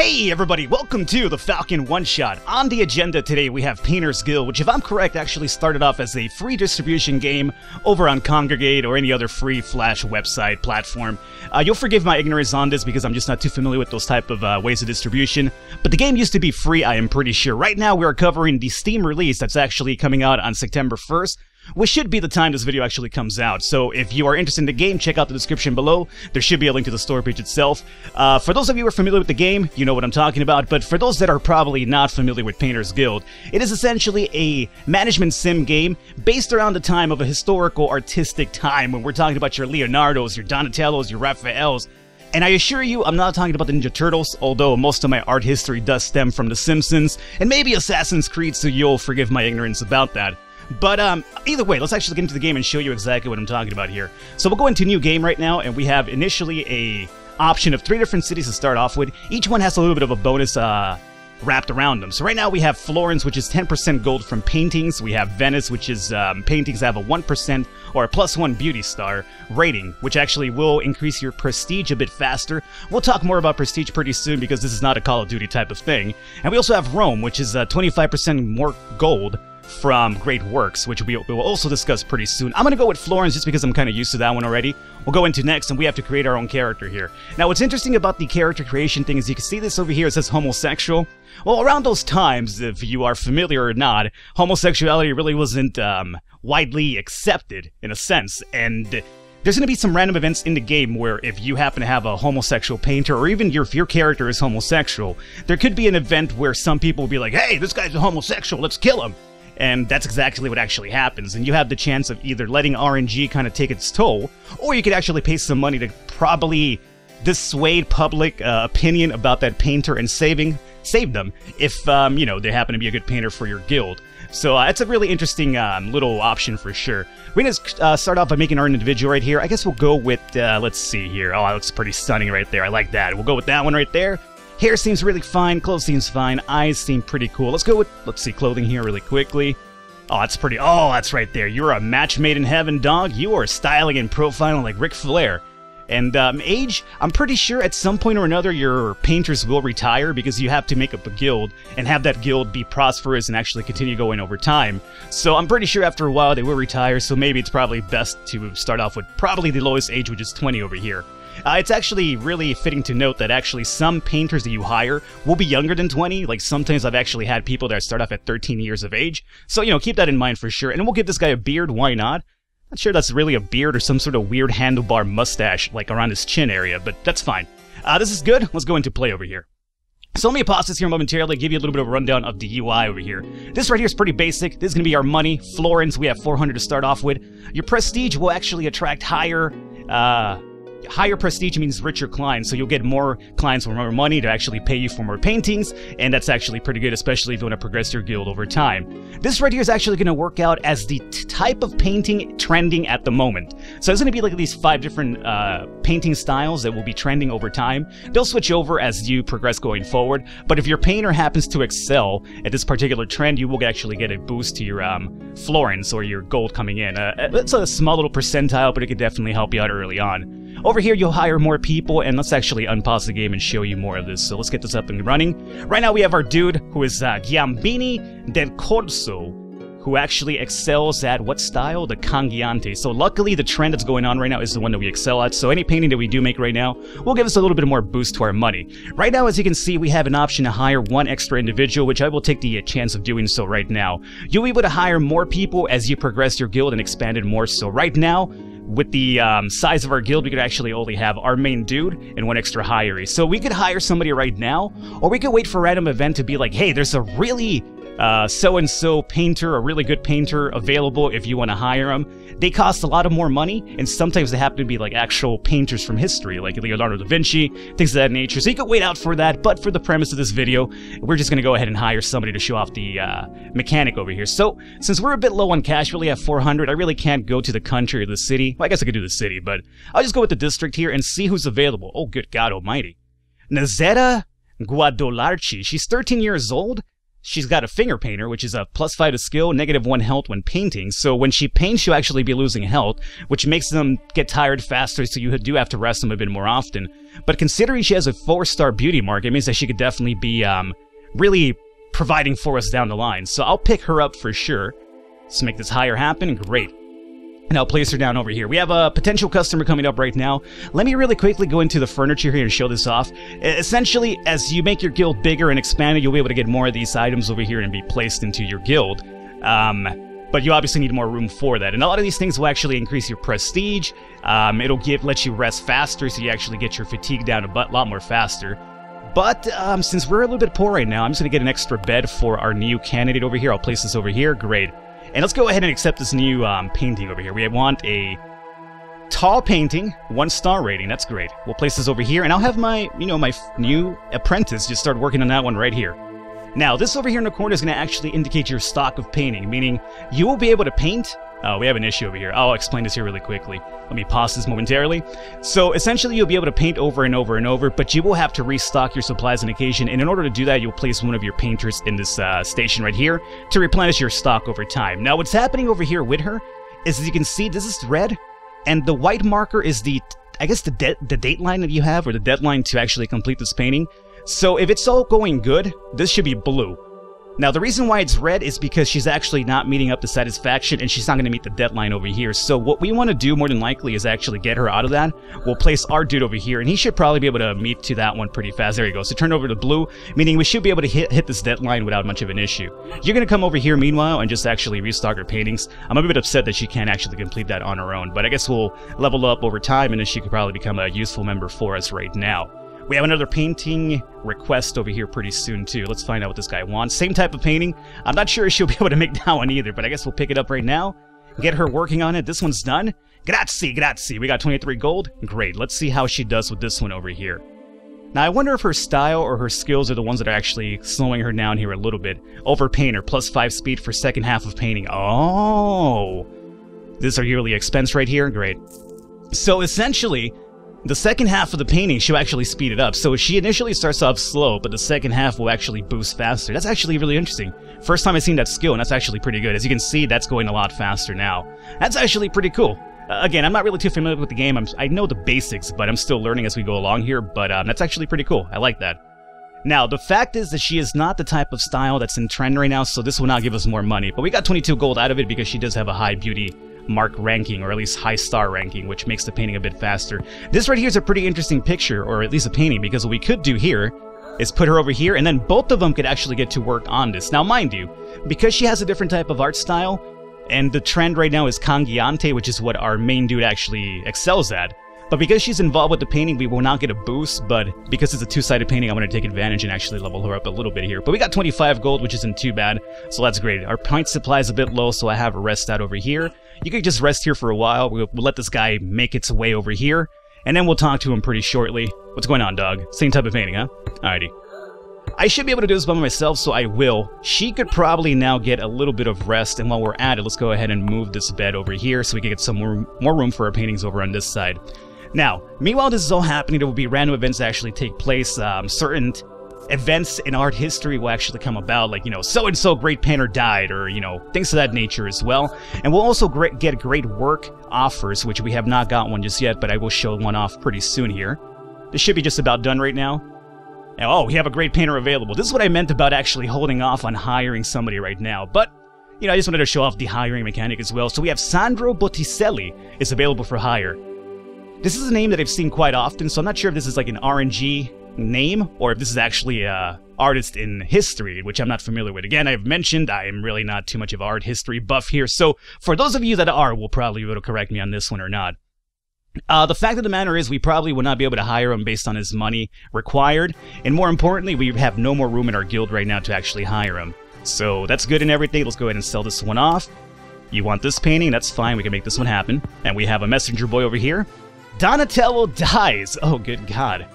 Hey everybody, welcome to the Falcon one-shot. On the agenda today we have Painter's Guild, which if I'm correct actually started off as a free distribution game over on Congregate or any other free Flash website platform. You'll forgive my ignorance on this because I'm just not too familiar with those type of ways of distribution, but the game used to be free, I am pretty sure. Right now we are covering the Steam release that's actually coming out on September 1st. Which should be the time this video actually comes out. So if you are interested in the game, check out the description below. There should be a link to the store page itself. For those of you who are familiar with the game, you know what I'm talking about. But for those that are probably not familiar with Painter's Guild, it is essentially a management sim game based around the time of a historical artistic time when we're talking about your Leonardos, your Donatellos, your Raphaels. And I assure you, I'm not talking about the Ninja Turtles, although most of my art history does stem from The Simpsons and maybe Assassin's Creed, so you'll forgive my ignorance about that. But either way, let's actually get into the game and show you exactly what I'm talking about here. So we'll go into new game right now, and we have initially a option of 3 different cities to start off with. Each one has a little bit of a bonus wrapped around them. So right now we have Florence, which is 10% gold from paintings. We have Venice, which is paintings have a 1% or a +1 beauty star rating, which actually will increase your prestige a bit faster. We'll talk more about prestige pretty soon because this is not a Call of Duty type of thing. And we also have Rome, which is 25% more gold from great works, which we will also discuss pretty soon. I'm going to go with Florence just because I'm kind of used to that one already. We'll go into next, and we have to create our own character here. Now, what's interesting about the character creation thing is you can see this over here. It says homosexual. Well, around those times, if you are familiar or not, homosexuality really wasn't widely accepted, in a sense, and there's going to be some random events in the game where if you happen to have a homosexual painter, or even if your character is homosexual, there could be an event where some people will be like, hey, this guy's a homosexual, let's kill him. And that's exactly what actually happens, and you have the chance of either letting RNG kind of take its toll, or you could actually pay some money to probably dissuade public opinion about that painter and save them if, you know, they happen to be a good painter for your guild. So it's a really interesting little option for sure. We're going to start off by making our individual right here. I guess we'll go with, let's see here. Oh, that looks pretty stunning right there. I like that. We'll go with that one right there. Hair seems really fine, clothes seems fine, eyes seem pretty cool. Let's go with, let's see, clothing here really quickly. Oh, that's pretty, oh, that's right there. You're a match made in heaven, dog. You are styling and profiling like Ric Flair. And age, I'm pretty sure at some point or another your painters will retire because you have to make up a guild and have that guild be prosperous and actually continue going over time. So I'm pretty sure after a while they will retire, so maybe it's probably best to start off with probably the lowest age, which is 20 over here. It's actually really fitting to note that actually some painters that you hire will be younger than 20. Like sometimes I've actually had people that start off at 13 years of age. So, you know, keep that in mind for sure. And we'll give this guy a beard, why not? Not sure that's really a beard or some sort of weird handlebar mustache like around his chin area, but that's fine. This is good. Let's go into play over here. So let me pause this here momentarily, give you a little bit of a rundown of the UI over here. This right here is pretty basic. This is going to be our money. Florence, we have 400 to start off with. Your prestige will actually attract higher prestige means richer clients, so you'll get more clients with more money to actually pay you for more paintings, and that's actually pretty good, especially if you want to progress your guild over time. This right here is actually going to work out as the type of painting trending at the moment. So there's going to be like these 5 different painting styles that will be trending over time. They'll switch over as you progress going forward, but if your painter happens to excel at this particular trend, you will actually get a boost to your Florence or your gold coming in. It's a small little percentile, but it could definitely help you out early on. Over here, you'll hire more people, and let's actually unpause the game and show you more of this. So let's get this up and running. Right now, we have our dude, who is Gambini del Corso, who actually excels at what style? The Cangiante. So luckily, the trend that's going on right now is the one that we excel at. So any painting that we do make right now will give us a little bit more boost to our money. Right now, as you can see, we have an option to hire 1 extra individual, which I will take the chance of doing so right now. You'll be able to hire more people as you progress your guild and expand it more. So right now, with the size of our guild, we could actually only have our main dude and 1 extra hiree. So we could hire somebody right now, or we could wait for a random event to be like, hey, there's a really so-and-so painter, a really good painter available if you want to hire them. They cost a lot of more money, and sometimes they happen to be like actual painters from history, like Leonardo da Vinci, things of that nature. So you could wait out for that, but for the premise of this video, we're just going to go ahead and hire somebody to show off the mechanic over here. So since we're a bit low on cash, we only have 400, I really can't go to the country or the city. Well, I guess I could do the city, but I'll just go with the district here and see who's available. Oh, good God almighty. Nazera Guadolarchi. She's 13 years old. she's got a finger painter, which is a +5 to skill, -1 health when painting. So when she paints, she'll actually be losing health, which makes them get tired faster, so you do have to rest them a bit more often. But considering she has a 4-star beauty mark, it means that she could definitely be really providing for us down the line. So I'll pick her up for sure. Let's make this hire happen. Great. And I'll place her down over here. We have a potential customer coming up right now. Let me really quickly go into the furniture here and show this off. Essentially, as you make your guild bigger and expand it, you'll be able to get more of these items over here and be placed into your guild. But you obviously need more room for that. And a lot of these things will actually increase your prestige. It'll let you rest faster, so you actually get your fatigue down a lot more faster. But since we're a little bit poor right now, I'm just going to get an extra bed for our new candidate over here. I'll place this over here. Great. And let's go ahead and accept this new painting over here. We want a tall painting, 1-star rating. That's great. We'll place this over here, and I'll have my, my new apprentice just start working on that one right here. Now, this over here in the corner is going to actually indicate your stock of painting, meaning you will be able to paint. Oh, we have an issue over here. I'll explain this here really quickly. Let me pause this momentarily. So, essentially, you'll be able to paint over and over and over, but you will have to restock your supplies on occasion, and in order to do that, you'll place one of your painters in this station right here to replenish your stock over time. Now, what's happening over here with her is, as you can see, this is red, and the white marker is I guess the date line that you have, or the deadline to actually complete this painting. So, if it's all going good, this should be blue. Now, the reason why it's red is because she's actually not meeting up to satisfaction, and she's not going to meet the deadline over here. So what we want to do more than likely is actually get her out of that. We'll place our dude over here, and he should probably be able to meet to that one pretty fast. There you go. So turn over to blue, meaning we should be able to hit this deadline without much of an issue. You're going to come over here, meanwhile, and just actually restock her paintings. I'm a bit upset that she can't actually complete that on her own, but I guess we'll level up over time, and then she could probably become a useful member for us right now. We have another painting request over here pretty soon, too. Let's find out what this guy wants. Same type of painting. I'm not sure if she'll be able to make that one either, but I guess we'll pick it up right now. Get her working on it. This one's done. Grazie, grazie. We got 23 gold. Great. Let's see how she does with this one over here. Now, I wonder if her style or her skills are the ones that are actually slowing her down here a little bit. Over painter, +5 speed for second half of painting. Oh! This is our yearly expense right here. Great. So, essentially, the second half of the painting, she'll actually speed it up. So she initially starts off slow, but the second half will actually boost faster. That's actually really interesting. First time I've seen that skill, and that's actually pretty good. As you can see, that's going a lot faster now. That's actually pretty cool. Again, I'm not really too familiar with the game. I know the basics, but I'm still learning as we go along here. But that's actually pretty cool. I like that. Now, the fact is that she is not the type of style that's in trend right now, so this will not give us more money. But we got 22 gold out of it because she does have a high beauty mark ranking, or at least high star ranking, which makes the painting a bit faster. This right here is a pretty interesting picture, or at least a painting, because what we could do here is put her over here, and then both of them could actually get to work on this. Now, mind you, because she has a different type of art style, and the trend right now is Cangiante, which is what our main dude actually excels at. But because she's involved with the painting, we will not get a boost, but because it's a two-sided painting, I'm going to take advantage and actually level her up a little bit here. But we got 25 gold, which isn't too bad, so that's great. Our point supply is a bit low, so I have her rest out over here. You could just rest here for a while. We'll let this guy make its way over here, and then we'll talk to him pretty shortly. What's going on, dog? Same type of painting, huh? Alrighty. I should be able to do this by myself, so I will. She could probably now get a little bit of rest, and while we're at it, let's go ahead and move this bed over here so we can get some more room for our paintings over on this side. Now, meanwhile this is all happening, there will be random events that actually take place. Certain events in art history will actually come about, like, so-and-so great painter died, or, things of that nature as well. And we'll also get great work offers, which we have not got one just yet, but I will show one off pretty soon here. This should be just about done right now. And, oh, we have a great painter available. This is what I meant about actually holding off on hiring somebody right now, but I just wanted to show off the hiring mechanic as well. So we have Sandro Botticelli is available for hire. This is a name that I've seen quite often, so I'm not sure if this is like an RNG name, or if this is actually an artist in history, which I'm not familiar with. Again, I've mentioned I am really not too much of an art history buff here, so for those of you that are, will probably be able to correct me on this one or not. The fact of the matter is we probably will not be able to hire him based on his money required, and more importantly, we have no more room in our guild right now to actually hire him. So that's good and everything. Let's go ahead and sell this one off. You want this painting? That's fine. We can make this one happen. And we have a messenger boy over here. Donatello dies! Oh, good God.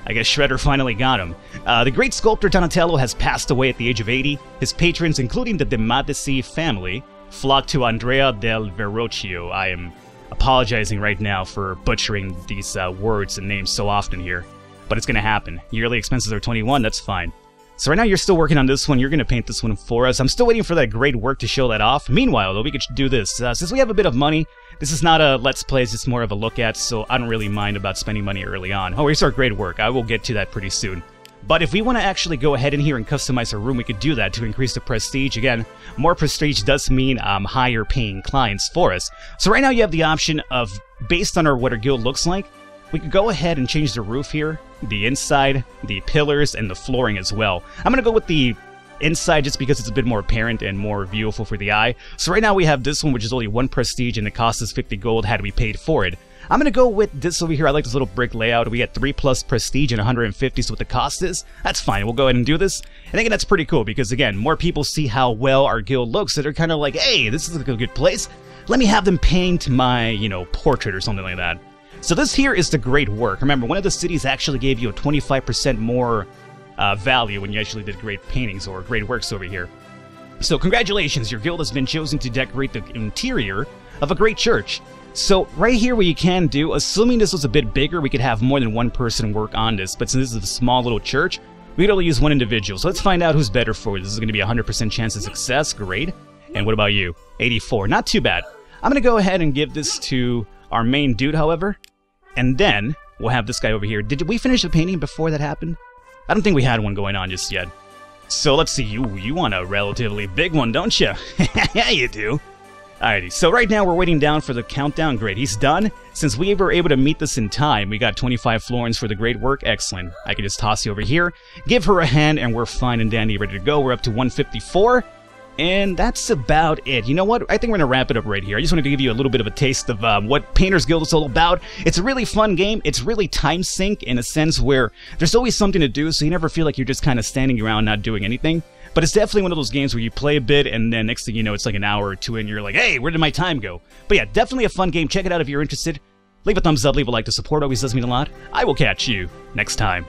I guess Shredder finally got him. The great sculptor Donatello has passed away at the age of 80. His patrons, including the De Medici family, flocked to Andrea del Verrocchio. I am apologizing right now for butchering these words and names so often here, but it's going to happen. Yearly expenses are 21, that's fine. So right now you're still working on this one. You're going to paint this one for us. I'm still waiting for that great work to show that off. Meanwhile, though, we could do this. Since we have a bit of money, this is not a Let's Play, it's just more of a look at, so I don't really mind about spending money early on. Oh, here's our great work. I will get to that pretty soon. But if we want to actually go ahead in here and customize our room, we could do that to increase the prestige. Again, more prestige does mean higher paying clients for us. So right now you have the option of, based on what our guild looks like, we could go ahead and change the roof here, the inside, the pillars, and the flooring as well. I'm going to go with the inside just because it's a bit more apparent and more viewable for the eye. So right now we have this one, which is only 1 prestige, and it costs us 50 gold had we paid for it. I'm going to go with this over here. I like this little brick layout. We get 3+ prestige and 150, so what the cost is. That's fine. We'll go ahead and do this. I think that's pretty cool because, again, more people see how well our guild looks, so they're kind of like, hey, this is a good place. Let me have them paint my, portrait or something like that. So this here is the great work. Remember, one of the cities actually gave you a 25% more value when you actually did great paintings or great works over here. So congratulations, your guild has been chosen to decorate the interior of a great church. So right here what you can do, assuming this was a bit bigger, we could have more than one person work on this, but since this is a small little church, we could only use one individual. So let's find out who's better for it. This is going to be a 100% chance of success. Great. And what about you? 84. Not too bad. I'm going to go ahead and give this to our main dude, however, and then we'll have this guy over here. Did we finish the painting before that happened? I don't think we had one going on just yet. So let's see, you want a relatively big one, don't you? Yeah, you do. Alrighty, so right now we're waiting down for the countdown. Great, he's done. Since we were able to meet this in time, we got 25 florins for the great work. Excellent. I can just toss you over here, give her a hand, and we're fine and dandy, ready to go. We're up to 154. And that's about it. You know what? I think we're going to wrap it up right here. I just wanted to give you a little bit of a taste of what Painters Guild is all about. It's a really fun game. It's really time sink in a sense where there's always something to do, so you never feel like you're just kind of standing around not doing anything. But it's definitely one of those games where you play a bit, and then next thing you know, it's like an hour or two, and you're like, hey, where did my time go? But yeah, definitely a fun game. Check it out if you're interested. Leave a thumbs up, leave a like to support. Always does mean a lot. I will catch you next time.